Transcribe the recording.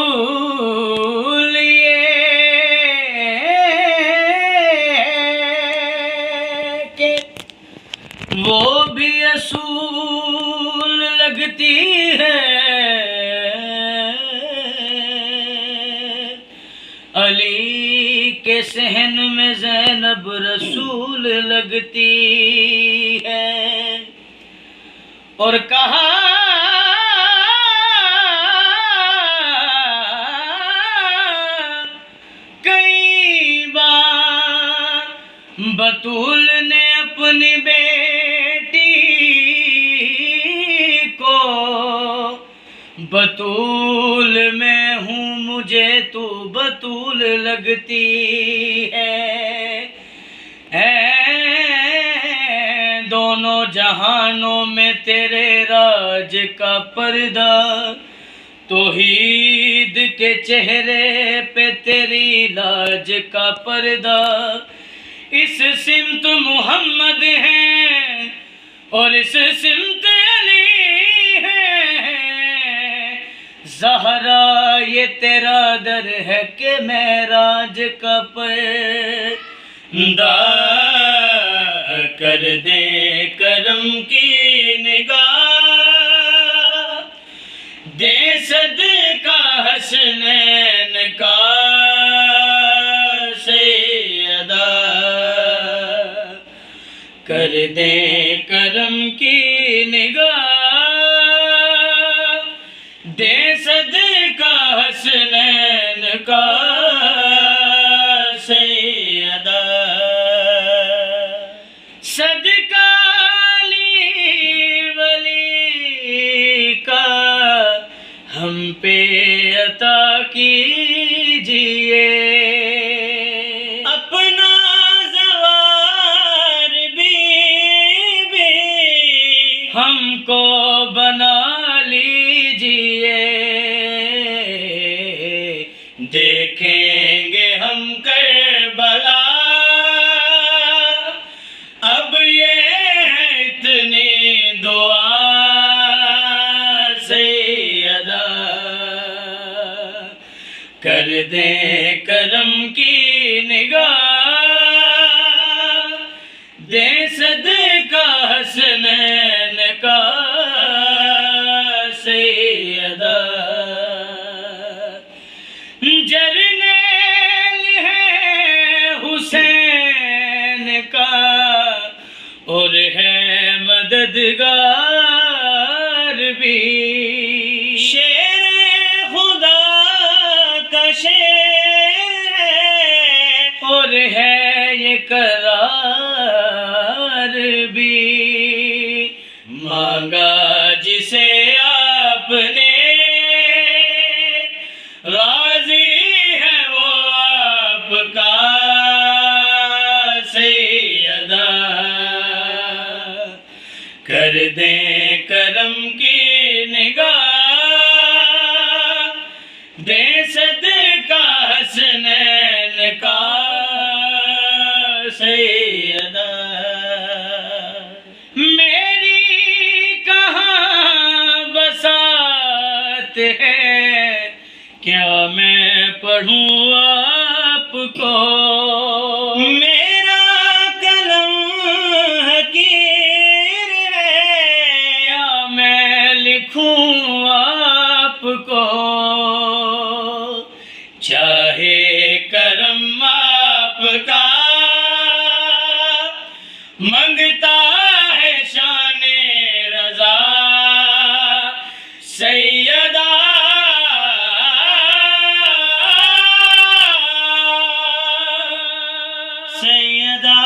اصول یہ کہ وہ بھی اصول لگتی ہے، علی کے صحن میں زینب رسول لگتی ہے، اور کہا بطول نے اپنی بیٹی کو، بطول میں ہوں مجھے تو بطول لگتی ہے، دونوں جہانوں میں تیرے راج کا پردہ، توحید کے چہرے پہ تیری لاج کا پردہ، اس سمت محمد ہے اور اس سمت علی ہے، زہرا یہ تیرا در ہے کہ معراج کا پردہ، کر دے کرم کی نگاہ، دے صدقہ حسنین کا سیدہ، کر دے کرم کی نگاہ، دے صدقہ حسنین کا سیدہ، صدقہ علی ولی کا ہم پہ عطا کیجئے، اپنا زوار بی ہم کو بنا لیجئے، دیکھیں گے ہم کربلا، اب یہ ہے اتنی دعا سیدہ، کر دیں کرم کی نگاہ، دے صدقہ حسنین کا سیدہ، جرنیل ہے حسین کا اور ہے مددگار بھی، شیر خدا کا شیر ہے اور ہے یہ قرار بھی، مانگا جسے آپ نے راضی ہے وہ آپ کا سیدہ، کر دیں کرم کی نگاہ، دے صدقہ حسنین کا سیدہ، میری کہاں بساط ہے، کیا میں پڑھوں آپ کو، میرا قلم حقیر ہے، یا میں لکھوں آپ کو، چاہے کرم آپ کا منگتا ہے شان رضا سیدہ، سیدہ